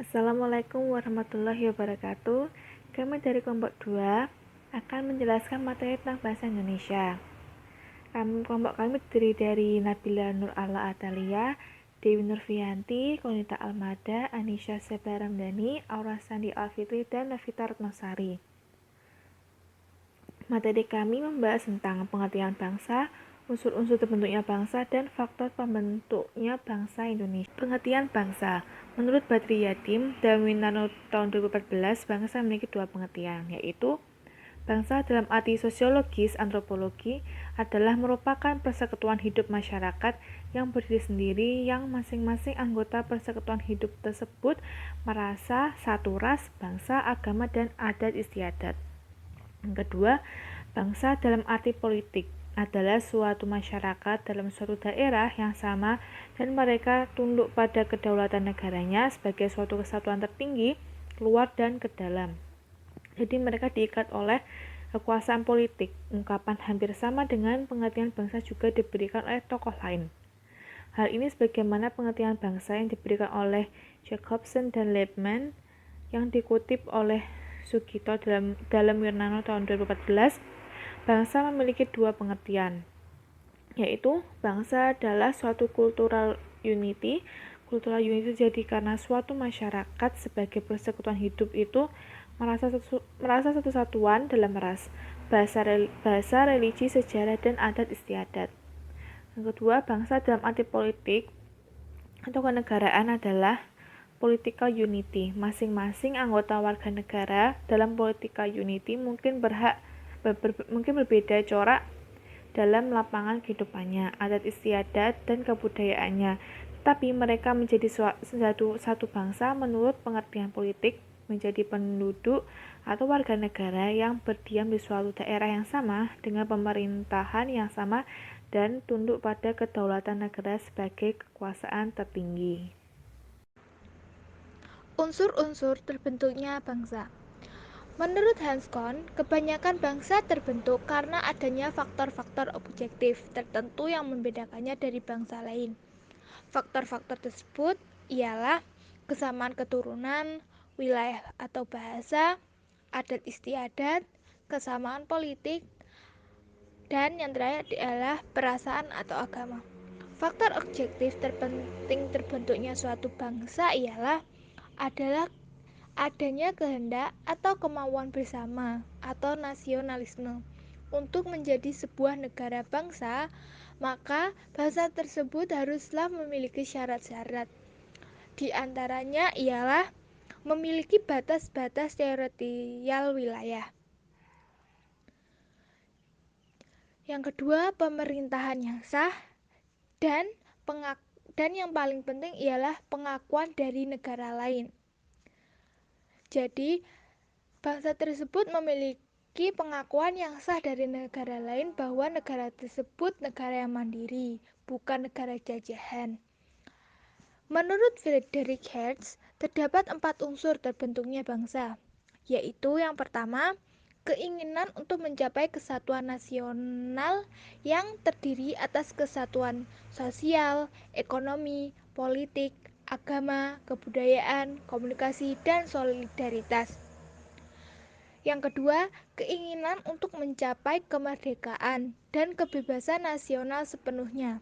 Assalamualaikum warahmatullahi wabarakatuh. Kami dari kelompok 2 akan menjelaskan materi tentang bahasa Indonesia. Kelompok kami terdiri dari Nabila Nur Ala Atalia, Dewi Nurfianti, Konita Almada, Anisha Seba Ramdhani, Aura Sandi Alfitri, dan Novita Retnosari. Materi kami membahas tentang pengertian bangsa, unsur-unsur terbentuknya bangsa, dan faktor pembentuknya bangsa Indonesia. Pengertian bangsa. Menurut Badri Yatim dan Winarno tahun 2014, bangsa memiliki dua pengertian, yaitu bangsa dalam arti sosiologis antropologi adalah merupakan persekutuan hidup masyarakat yang berdiri sendiri yang masing-masing anggota persekutuan hidup tersebut merasa satu ras, bangsa, agama, dan adat istiadat. Yang kedua, bangsa dalam arti politik adalah suatu masyarakat dalam suatu daerah yang sama dan mereka tunduk pada kedaulatan negaranya sebagai suatu kesatuan tertinggi, keluar dan ke dalam. Jadi mereka diikat oleh kekuasaan politik. Ungkapan hampir sama dengan pengertian bangsa juga diberikan oleh tokoh lain. Hal ini sebagaimana pengertian bangsa yang diberikan oleh Jacobson dan Liebman yang dikutip oleh Sugito dalam Wirnano tahun 2014. Bangsa memiliki dua pengertian, yaitu bangsa adalah suatu cultural unity. Cultural unity jadi karena suatu masyarakat sebagai persekutuan hidup itu merasa satu satuan dalam ras, bahasa, religi, sejarah, dan adat istiadat. Yang kedua, bangsa dalam arti politik atau kenegaraan adalah political unity. Masing-masing anggota warga negara dalam political unity mungkin berbeda corak dalam lapangan kehidupannya, adat istiadat, dan kebudayaannya. Tetapi mereka menjadi satu bangsa menurut pengertian politik, menjadi penduduk atau warga negara yang berdiam di suatu daerah yang sama dengan pemerintahan yang sama dan tunduk pada kedaulatan negara sebagai kekuasaan tertinggi. Unsur-unsur terbentuknya bangsa. Menurut Hans Kohn, kebanyakan bangsa terbentuk karena adanya faktor-faktor objektif tertentu yang membedakannya dari bangsa lain. Faktor-faktor tersebut ialah kesamaan keturunan, wilayah atau bahasa, adat istiadat, kesamaan politik, dan yang terakhir adalah perasaan atau agama. Faktor objektif terpenting terbentuknya suatu bangsa adalah adanya kehendak atau kemauan bersama atau nasionalisme untuk menjadi sebuah negara bangsa, maka bangsa tersebut haruslah memiliki syarat-syarat. Di antaranya ialah memiliki batas-batas teritorial wilayah. Yang kedua, pemerintahan yang sah dan yang paling penting ialah pengakuan dari negara lain. Jadi, bangsa tersebut memiliki pengakuan yang sah dari negara lain bahwa negara tersebut negara yang mandiri, bukan negara jajahan. Menurut Friedrich Hertz, terdapat 4 unsur terbentuknya bangsa, yaitu yang pertama, keinginan untuk mencapai kesatuan nasional yang terdiri atas kesatuan sosial, ekonomi, politik, agama, kebudayaan, komunikasi, dan solidaritas. Yang kedua, keinginan untuk mencapai kemerdekaan dan kebebasan nasional sepenuhnya,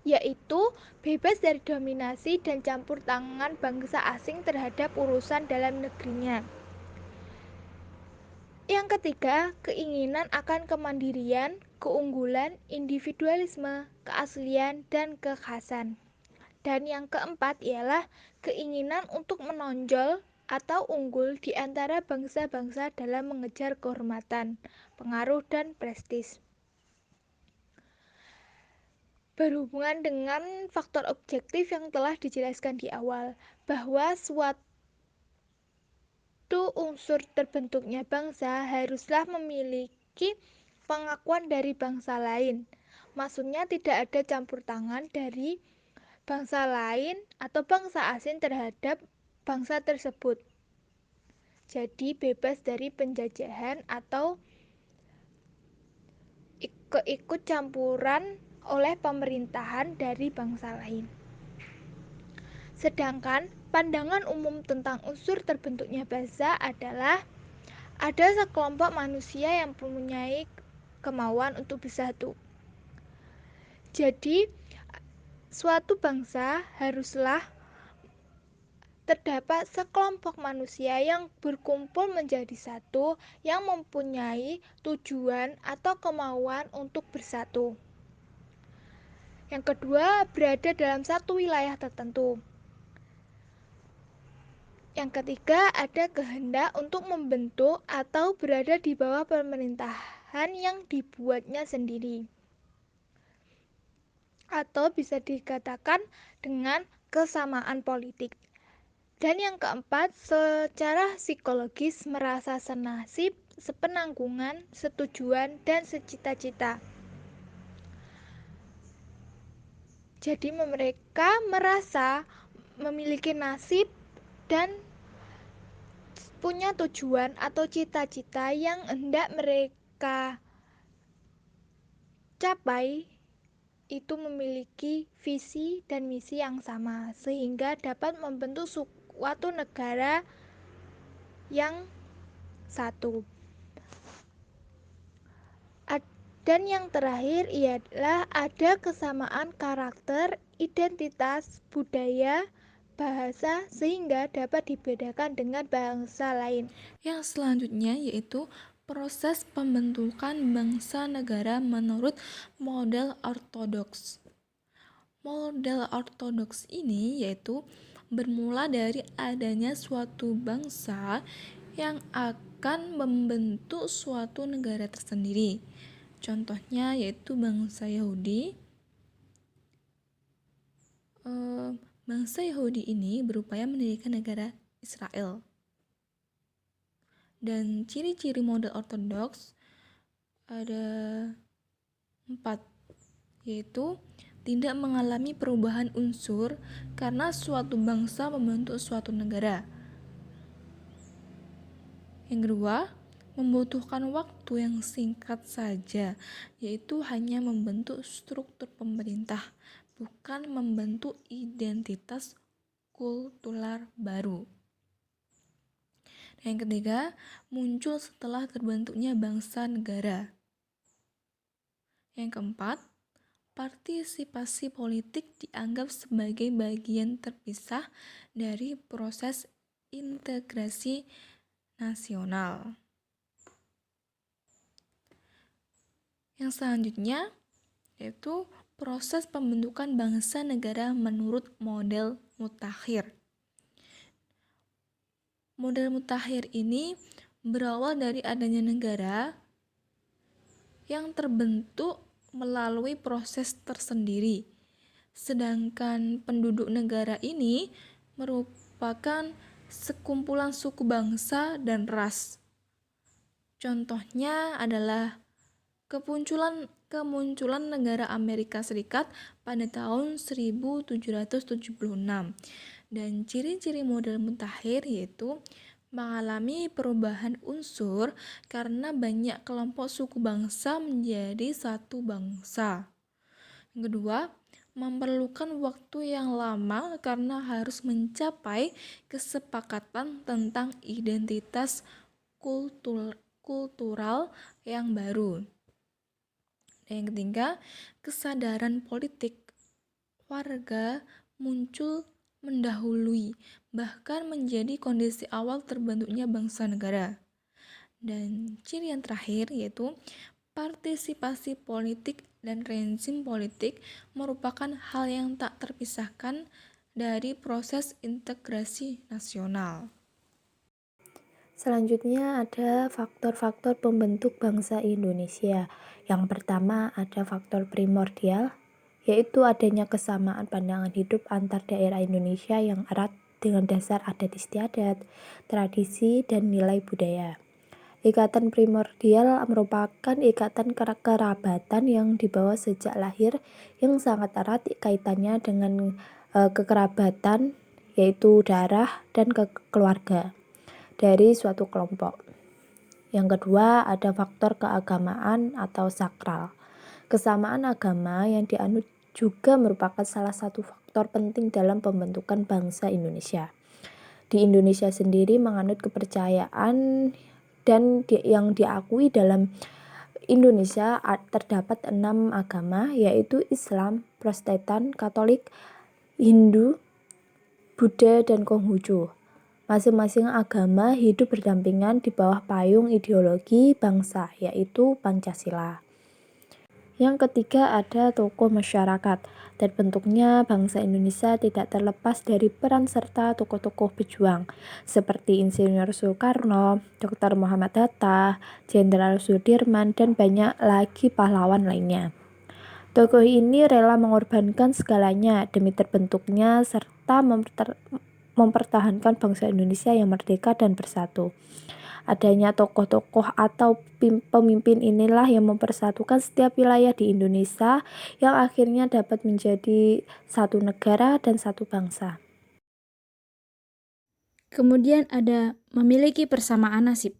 yaitu bebas dari dominasi dan campur tangan bangsa asing terhadap urusan dalam negerinya. Yang ketiga, keinginan akan kemandirian, keunggulan, individualisme, keaslian, dan kekhasan. Dan yang keempat ialah keinginan untuk menonjol atau unggul di antara bangsa-bangsa dalam mengejar kehormatan, pengaruh, dan prestis. Berhubungan dengan faktor objektif yang telah dijelaskan di awal, bahwa suatu unsur terbentuknya bangsa haruslah memiliki pengakuan dari bangsa lain. Maksudnya tidak ada campur tangan dari bangsa lain atau bangsa asing terhadap bangsa tersebut. Jadi bebas dari penjajahan atau keikut campuran oleh pemerintahan dari bangsa lain. Sedangkan Pandangan umum tentang unsur terbentuknya bangsa adalah ada sekelompok manusia yang mempunyai kemauan untuk bersatu. Jadi, suatu bangsa haruslah terdapat sekelompok manusia yang berkumpul menjadi satu, yang mempunyai tujuan atau kemauan untuk bersatu. Yang kedua, berada dalam satu wilayah tertentu. Yang ketiga, ada kehendak untuk membentuk atau berada di bawah pemerintahan yang dibuatnya sendiri. Atau bisa dikatakan dengan kesamaan politik. Dan yang keempat, secara psikologis merasa senasib, sepenanggungan, setujuan, dan secita-cita. Jadi mereka merasa memiliki nasib dan punya tujuan atau cita-cita yang hendak mereka capai, itu memiliki visi dan misi yang sama sehingga dapat membentuk suatu negara yang satu. Dan yang terakhir ialah ada kesamaan karakter, identitas, budaya, bahasa sehingga dapat dibedakan dengan bangsa lain. Yang selanjutnya yaitu proses pembentukan bangsa negara menurut model ortodoks. Model ortodoks ini yaitu bermula dari adanya suatu bangsa yang akan membentuk suatu negara tersendiri. Contohnya yaitu bangsa Yahudi. Bangsa Yahudi ini berupaya mendirikan negara Israel. Dan ciri-ciri model ortodoks ada 4, yaitu tidak mengalami perubahan unsur karena suatu bangsa membentuk suatu negara. Yang kedua, membutuhkan waktu yang singkat saja, yaitu hanya membentuk struktur pemerintah, bukan membentuk identitas kultural baru. Yang ketiga, muncul setelah terbentuknya bangsa negara. Yang keempat, partisipasi politik dianggap sebagai bagian terpisah dari proses integrasi nasional. Yang selanjutnya yaitu proses pembentukan bangsa negara menurut model mutakhir. Model mutakhir ini berawal dari adanya negara yang terbentuk melalui proses tersendiri. Sedangkan penduduk negara ini merupakan sekumpulan suku bangsa dan ras. Contohnya adalah kemunculan negara Amerika Serikat pada tahun 1776. Dan ciri-ciri model mutakhir yaitu mengalami perubahan unsur karena banyak kelompok suku bangsa menjadi satu bangsa. Yang kedua, memerlukan waktu yang lama karena harus mencapai kesepakatan tentang identitas kultural yang baru. Dan yang ketiga, kesadaran politik warga muncul mendahului, bahkan menjadi kondisi awal terbentuknya bangsa negara. Dan ciri yang terakhir yaitu partisipasi politik dan rezim politik merupakan hal yang tak terpisahkan dari proses integrasi nasional. Selanjutnya ada faktor-faktor pembentuk bangsa Indonesia. Yang pertama ada faktor primordial, yaitu adanya kesamaan pandangan hidup antar daerah Indonesia yang erat dengan dasar adat istiadat, tradisi, dan nilai budaya. Ikatan primordial merupakan ikatan kerabatan yang dibawa sejak lahir yang sangat erat kaitannya dengan kekerabatan, yaitu darah dan keluarga dari suatu kelompok. Yang kedua ada faktor keagamaan atau sakral. Kesamaan agama yang dianut juga merupakan salah satu faktor penting dalam pembentukan bangsa Indonesia. di Indonesia sendiri menganut kepercayaan yang diakui dalam Indonesia terdapat 6 agama, yaitu Islam, Protestan, Katolik, Hindu, Buddha, dan Konghucu. Masing-masing agama hidup berdampingan di bawah payung ideologi bangsa, yaitu Pancasila. Yang ketiga ada tokoh masyarakat. Terbentuknya bangsa Indonesia tidak terlepas dari peran serta tokoh-tokoh pejuang seperti Insinyur Soekarno, Dr. Muhammad Hatta, Jenderal Sudirman, dan banyak lagi pahlawan lainnya. Tokoh ini rela mengorbankan segalanya demi terbentuknya serta mempertahankan bangsa Indonesia yang merdeka dan bersatu. Adanya tokoh-tokoh atau pemimpin inilah yang mempersatukan setiap wilayah di Indonesia yang akhirnya dapat menjadi satu negara dan satu bangsa. Kemudian ada memiliki persamaan nasib.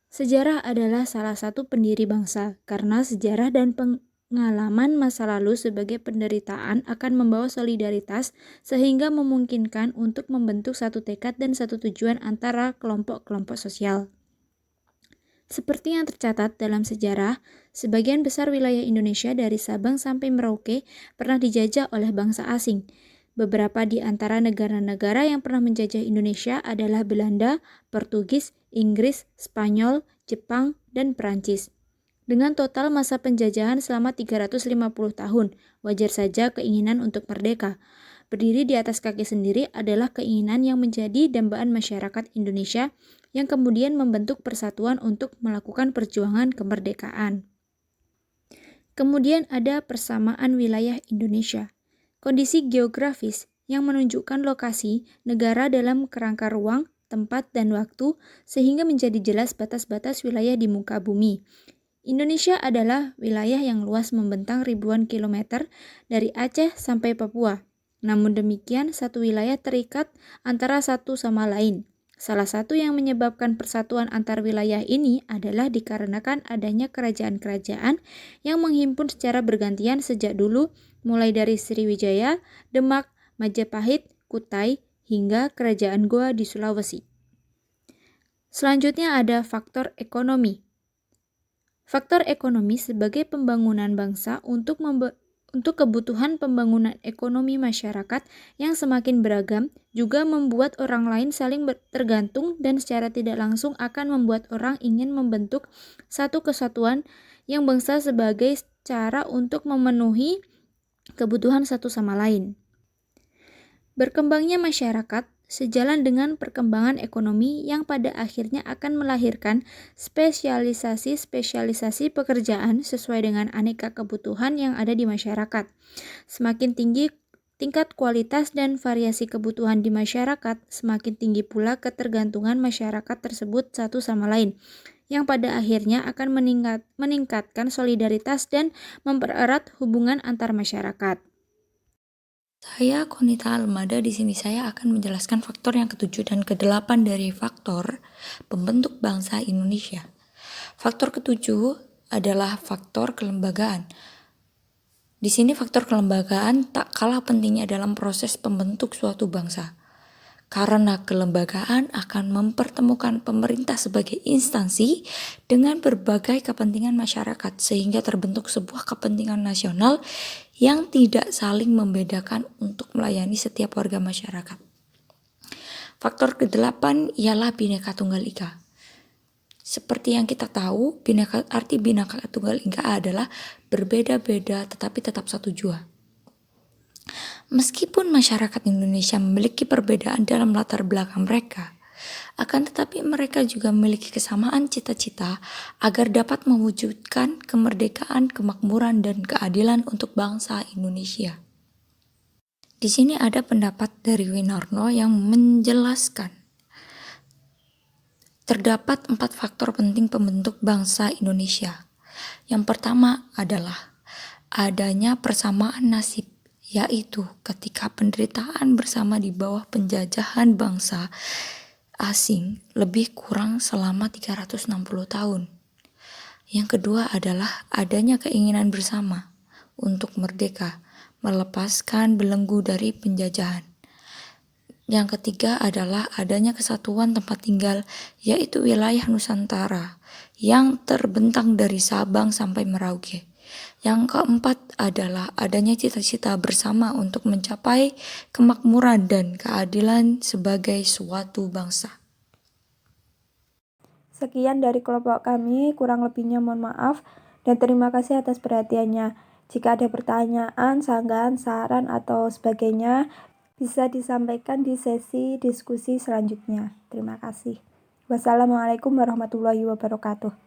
Sejarah adalah salah satu pendiri bangsa karena sejarah dan pengalaman masa lalu sebagai penderitaan akan membawa solidaritas sehingga memungkinkan untuk membentuk satu tekad dan satu tujuan antara kelompok-kelompok sosial. Seperti yang tercatat dalam sejarah, sebagian besar wilayah Indonesia dari Sabang sampai Merauke pernah dijajah oleh bangsa asing. Beberapa di antara negara-negara yang pernah menjajah Indonesia adalah Belanda, Portugis, Inggris, Spanyol, Jepang, dan Perancis. Dengan total masa penjajahan selama 350 tahun, wajar saja keinginan untuk merdeka. Berdiri di atas kaki sendiri adalah keinginan yang menjadi dambaan masyarakat Indonesia yang kemudian membentuk persatuan untuk melakukan perjuangan kemerdekaan. Kemudian ada persamaan wilayah Indonesia. Kondisi geografis yang menunjukkan lokasi negara dalam kerangka ruang, tempat, dan waktu sehingga menjadi jelas batas-batas wilayah di muka bumi. Indonesia adalah wilayah yang luas membentang ribuan kilometer dari Aceh sampai Papua. Namun demikian, satu wilayah terikat antara satu sama lain. Salah satu yang menyebabkan persatuan antar wilayah ini adalah dikarenakan adanya kerajaan-kerajaan yang menghimpun secara bergantian sejak dulu, mulai dari Sriwijaya, Demak, Majapahit, Kutai, hingga Kerajaan Goa di Sulawesi. Selanjutnya ada faktor ekonomi. Faktor ekonomi sebagai pembangunan bangsa untuk kebutuhan pembangunan ekonomi masyarakat yang semakin beragam juga membuat orang lain saling tergantung dan secara tidak langsung akan membuat orang ingin membentuk satu kesatuan yang bangsa sebagai cara untuk memenuhi kebutuhan satu sama lain. Berkembangnya masyarakat sejalan dengan perkembangan ekonomi yang pada akhirnya akan melahirkan spesialisasi pekerjaan sesuai dengan aneka kebutuhan yang ada di masyarakat. Semakin tinggi tingkat kualitas dan variasi kebutuhan di masyarakat, semakin tinggi pula ketergantungan masyarakat tersebut satu sama lain, yang pada akhirnya akan meningkatkan solidaritas dan mempererat hubungan antar masyarakat. Saya Konita Almada, di sini saya akan menjelaskan faktor yang ketujuh dan kedelapan dari faktor pembentuk bangsa Indonesia. Faktor ketujuh adalah faktor kelembagaan. Di sini faktor kelembagaan tak kalah pentingnya dalam proses pembentuk suatu bangsa. Karena kelembagaan akan mempertemukan pemerintah sebagai instansi dengan berbagai kepentingan masyarakat sehingga terbentuk sebuah kepentingan nasional yang tidak saling membedakan untuk melayani setiap warga masyarakat. Faktor ke-8 ialah Bhinneka Tunggal Ika. Seperti yang kita tahu, arti Bhinneka Tunggal Ika adalah berbeda-beda tetapi tetap satu jua. Meskipun masyarakat Indonesia memiliki perbedaan dalam latar belakang mereka, akan tetapi mereka juga memiliki kesamaan cita-cita agar dapat mewujudkan kemerdekaan, kemakmuran, dan keadilan untuk bangsa Indonesia. Di sini ada pendapat dari Winarno yang menjelaskan terdapat 4 faktor penting pembentuk bangsa Indonesia. Yang pertama adalah adanya persamaan nasib, yaitu ketika penderitaan bersama di bawah penjajahan bangsa asing lebih kurang selama 360 tahun. Yang kedua adalah adanya keinginan bersama untuk merdeka, melepaskan belenggu dari penjajahan. Yang ketiga adalah adanya kesatuan tempat tinggal, yaitu wilayah Nusantara yang terbentang dari Sabang sampai Merauke. Yang keempat adalah adanya cita-cita bersama untuk mencapai kemakmuran dan keadilan sebagai suatu bangsa. Sekian dari kelompok kami, kurang lebihnya mohon maaf dan terima kasih atas perhatiannya. Jika ada pertanyaan, sanggahan, saran, atau sebagainya, bisa disampaikan di sesi diskusi selanjutnya. Terima kasih. Wassalamualaikum warahmatullahi wabarakatuh.